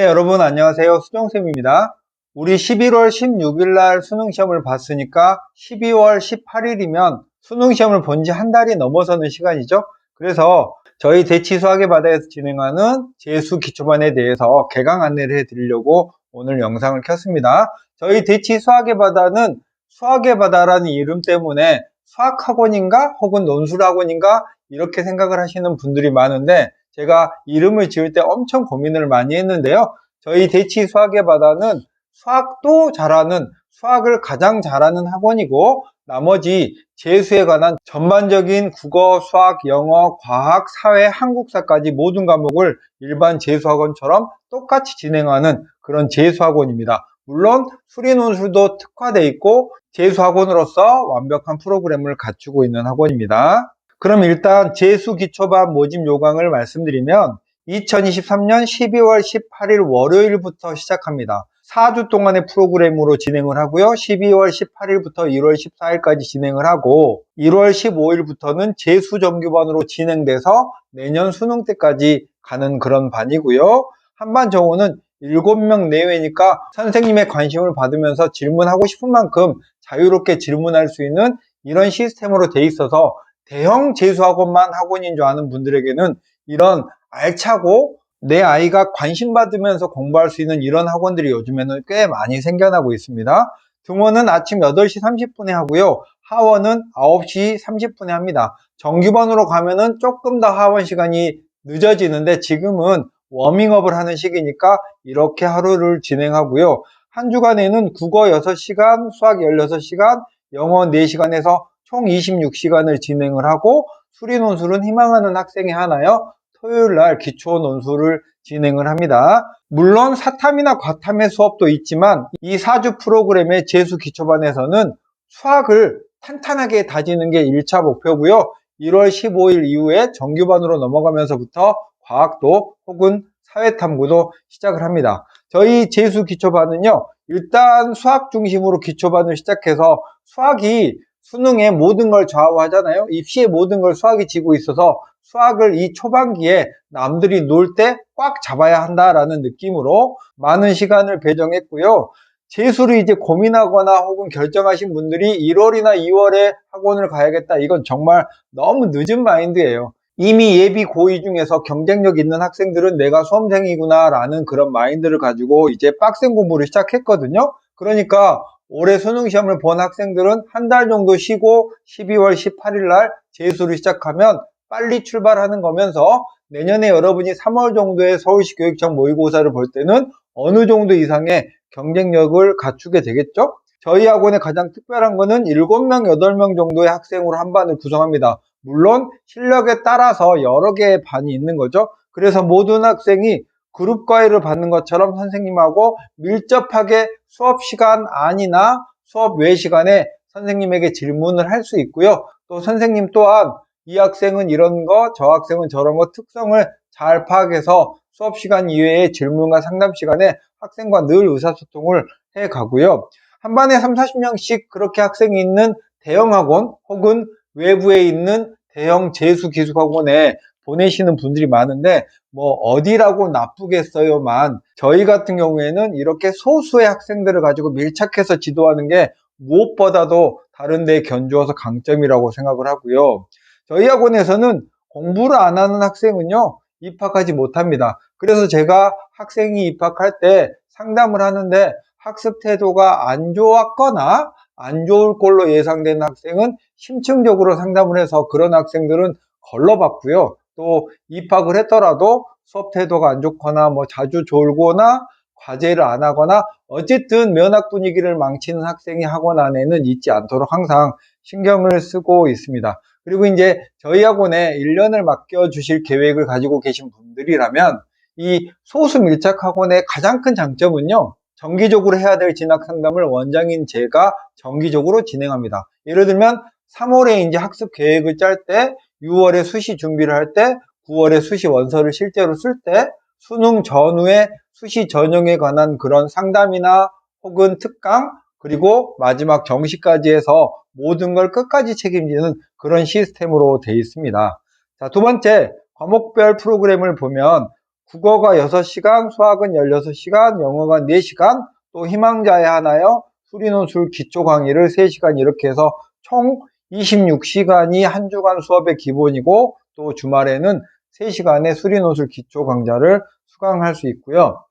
여러분 안녕하세요. 수정쌤입니다. 우리 11월 16일 날 수능시험을 봤으니까 12월 18일이면 수능시험을 본 지 한 달이 넘어서는 시간이죠. 그래서 저희 대치수학의 바다에서 진행하는 재수기초반에 대해서 개강 안내를 해드리려고 오늘 영상을 켰습니다. 저희 대치수학의 바다는 수학의 바다라는 이름 때문에 수학학원인가 혹은 논술학원인가 이렇게 생각을 하시는 분들이 많은데, 제가 이름을 지을 때 엄청 고민을 많이 했는데요. 저희 대치 수학의 바다는 수학도 잘하는, 수학을 가장 잘하는 학원이고, 나머지 재수에 관한 전반적인 국어, 수학, 영어, 과학, 사회, 한국사까지 모든 과목을 일반 재수학원처럼 똑같이 진행하는 그런 재수학원입니다. 물론 수리논술도 특화되어 있고 재수학원으로서 완벽한 프로그램을 갖추고 있는 학원입니다. 그럼 일단 재수기초반 모집 요강을 말씀드리면 2023년 12월 18일 월요일부터 시작합니다. 4주 동안의 프로그램으로 진행을 하고요. 12월 18일부터 1월 14일까지 진행을 하고 1월 15일부터는 재수정규반으로 진행돼서 내년 수능 때까지 가는 그런 반이고요. 한반 정원은 7명 내외니까 선생님의 관심을 받으면서 질문하고 싶은 만큼 자유롭게 질문할 수 있는 이런 시스템으로 돼 있어서 대형 재수학원만 학원인 줄 아는 분들에게는 이런 알차고 내 아이가 관심 받으면서 공부할 수 있는 이런 학원들이 요즘에는 꽤 많이 생겨나고 있습니다. 등원은 아침 8시 30분에 하고요. 하원은 9시 30분에 합니다. 정규반으로 가면은 조금 더 하원 시간이 늦어지는데 지금은 워밍업을 하는 시기니까 이렇게 하루를 진행하고요. 한 주간에는 국어 6시간, 수학 16시간, 영어 4시간에서 총 26시간을 진행을 하고, 수리논술은 희망하는 학생이 하나요. 토요일날 기초논술을 진행을 합니다. 물론 사탐이나 과탐의 수업도 있지만 이 4주 프로그램의 재수기초반에서는 수학을 탄탄하게 다지는 게 1차 목표고요. 1월 15일 이후에 정규반으로 넘어가면서부터 과학도 혹은 사회탐구도 시작을 합니다. 저희 재수기초반은요, 일단 수학 중심으로 기초반을 시작해서 수학이 수능의 모든 걸 좌우하잖아요. 입시의 모든 걸 수학이 지고 있어서 수학을 이 초반기에 남들이 놀 때 꽉 잡아야 한다라는 느낌으로 많은 시간을 배정했고요. 재수를 이제 고민하거나 혹은 결정하신 분들이 1월이나 2월에 학원을 가야겠다, 이건 정말 너무 늦은 마인드예요. 이미 예비 고2 중에서 경쟁력 있는 학생들은 내가 수험생이구나 라는 그런 마인드를 가지고 이제 빡센 공부를 시작했거든요. 그러니까 올해 수능시험을 본 학생들은 한 달 정도 쉬고 12월 18일 날 재수를 시작하면 빨리 출발하는 거면서 내년에 여러분이 3월 정도에 서울시 교육청 모의고사를 볼 때는 어느 정도 이상의 경쟁력을 갖추게 되겠죠? 저희 학원의 가장 특별한 거는 7명, 8명 정도의 학생으로 한 반을 구성합니다. 물론 실력에 따라서 여러 개의 반이 있는 거죠. 그래서 모든 학생이 그룹 과외를 받는 것처럼 선생님하고 밀접하게 수업 시간 안이나 수업 외 시간에 선생님에게 질문을 할 수 있고요. 또 선생님 또한 이 학생은 이런 거, 저 학생은 저런 거 특성을 잘 파악해서 수업 시간 이외의 질문과 상담 시간에 학생과 늘 의사소통을 해 가고요. 한 반에 3, 40명씩 그렇게 학생이 있는 대형 학원 혹은 외부에 있는 대형 재수 기숙학원에 보내시는 분들이 많은데, 뭐 어디라고 나쁘겠어요만, 저희 같은 경우에는 이렇게 소수의 학생들을 가지고 밀착해서 지도하는 게 무엇보다도 다른 데에 견주어서 강점이라고 생각을 하고요. 저희 학원에서는 공부를 안 하는 학생은요, 입학하지 못합니다. 그래서 제가 학생이 입학할 때 상담을 하는데 학습 태도가 안 좋았거나 안 좋을 걸로 예상되는 학생은 심층적으로 상담을 해서 그런 학생들은 걸러봤고요. 또 입학을 했더라도 수업 태도가 안 좋거나 뭐 자주 졸거나 과제를 안 하거나 어쨌든 면학 분위기를 망치는 학생이 학원 안에는 있지 않도록 항상 신경을 쓰고 있습니다. 그리고 이제 저희 학원에 1년을 맡겨주실 계획을 가지고 계신 분들이라면 이 소수 밀착 학원의 가장 큰 장점은요, 정기적으로 해야 될 진학 상담을 원장인 제가 정기적으로 진행합니다. 예를 들면 3월에 이제 학습 계획을 짤 때, 6월에 수시 준비를 할 때, 9월에 수시 원서를 실제로 쓸 때, 수능 전후에 수시 전형에 관한 그런 상담이나 혹은 특강, 그리고 마지막 정시까지 해서 모든 걸 끝까지 책임지는 그런 시스템으로 되어 있습니다. 자, 두 번째, 과목별 프로그램을 보면 국어가 6시간, 수학은 16시간, 영어가 4시간, 또 희망자에 하나요, 수리노술 기초 강의를 3시간 이렇게 해서 총 26시간이 한 주간 수업의 기본이고 또 주말에는 3시간의 수리노술 기초 강좌를 수강할 수 있고요.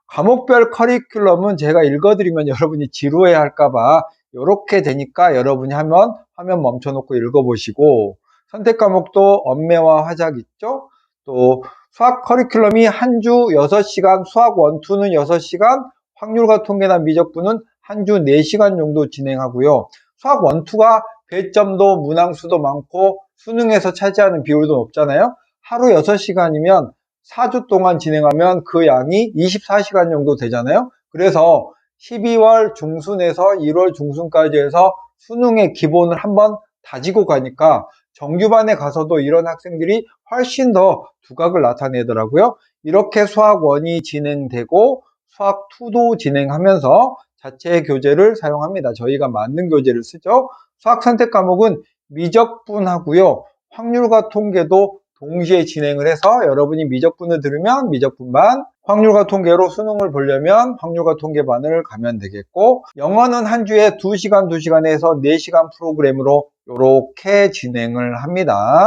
과목별 커리큘럼은 제가 읽어드리면 여러분이 지루해 할까봐 이렇게 되니까 여러분이 하면 화면 멈춰놓고 읽어보시고, 선택 과목도 언매와 화작 있죠? 또 수학 커리큘럼이 한 주 6시간, 수학 원투는 6시간, 확률과 통계나 미적분은 한 주 4시간 정도 진행하고요. 수학 원투가 배점도 문항수도 많고 수능에서 차지하는 비율도 높잖아요. 하루 6시간이면 4주 동안 진행하면 그 양이 24시간 정도 되잖아요. 그래서 12월 중순에서 1월 중순까지 해서 수능의 기본을 한번 다지고 가니까 정규반에 가서도 이런 학생들이 훨씬 더 두각을 나타내더라고요. 이렇게 수학 1이 진행되고 수학 2도 진행하면서 자체 교재를 사용합니다. 저희가 만든 교재를 쓰죠. 수학 선택 과목은 미적분하고요. 확률과 통계도 동시에 진행을 해서 여러분이 미적분을 들으면 미적분반, 확률과 통계로 수능을 보려면 확률과 통계반을 가면 되겠고, 영어는 한 주에 2시간 2시간에서 4시간 프로그램으로 이렇게 진행을 합니다.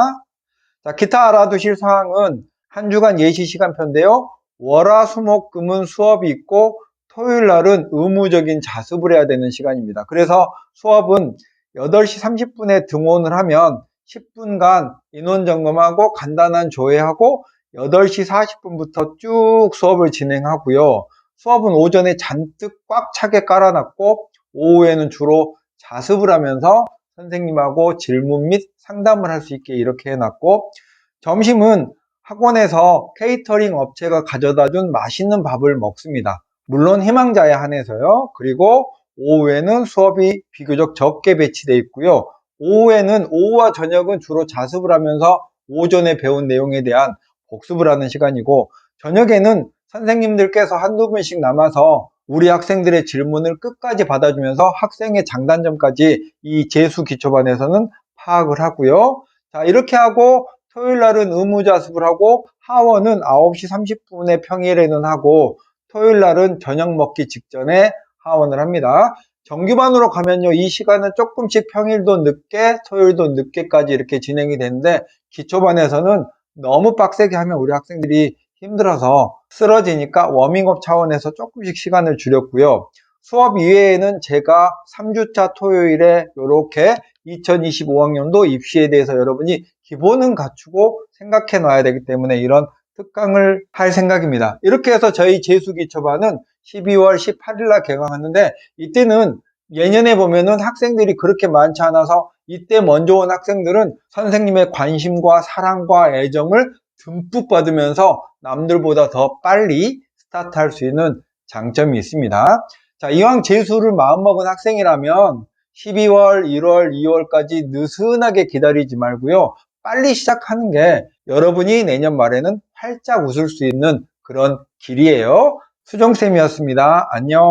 자, 기타 알아두실 사항은 한 주간 예시 시간표인데요. 월화수목금은 수업이 있고 토요일 날은 의무적인 자습을 해야 되는 시간입니다. 그래서 수업은 8시 30분에 등원을 하면 10분간 인원 점검하고 간단한 조회하고 8시 40분부터 쭉 수업을 진행하고요. 수업은 오전에 잔뜩 꽉 차게 깔아놨고 오후에는 주로 자습을 하면서 선생님하고 질문 및 상담을 할 수 있게 이렇게 해놨고, 점심은 학원에서 케이터링 업체가 가져다 준 맛있는 밥을 먹습니다. 물론 희망자에 한해서요. 그리고 오후에는 수업이 비교적 적게 배치되어 있고요. 오후와 저녁은 주로 자습을 하면서 오전에 배운 내용에 대한 복습을 하는 시간이고, 저녁에는 선생님들께서 한두 분씩 남아서 우리 학생들의 질문을 끝까지 받아주면서 학생의 장단점까지 이 재수기초반에서는 파악을 하고요. 자, 이렇게 하고 토요일 날은 의무자습을 하고 하원은 9시 30분에 평일에는 하고 토요일 날은 저녁 먹기 직전에 하원을 합니다. 정규반으로 가면요, 이 시간은 조금씩 평일도 늦게 토요일도 늦게까지 이렇게 진행이 되는데, 기초반에서는 너무 빡세게 하면 우리 학생들이 힘들어서 쓰러지니까 워밍업 차원에서 조금씩 시간을 줄였고요. 수업 이외에는 제가 3주차 토요일에 이렇게 2025학년도 입시에 대해서 여러분이 기본은 갖추고 생각해 놔야 되기 때문에 이런 특강을 할 생각입니다. 이렇게 해서 저희 재수기초반은 12월 18일 날 개강하는데, 이때는 예년에 보면은 학생들이 그렇게 많지 않아서 이때 먼저 온 학생들은 선생님의 관심과 사랑과 애정을 듬뿍 받으면서 남들보다 더 빨리 스타트할 수 있는 장점이 있습니다. 자, 이왕 재수를 마음먹은 학생이라면 12월, 1월, 2월까지 느슨하게 기다리지 말고요. 빨리 시작하는 게 여러분이 내년 말에는 활짝 웃을 수 있는 그런 길이에요. 수정쌤이었습니다. 안녕.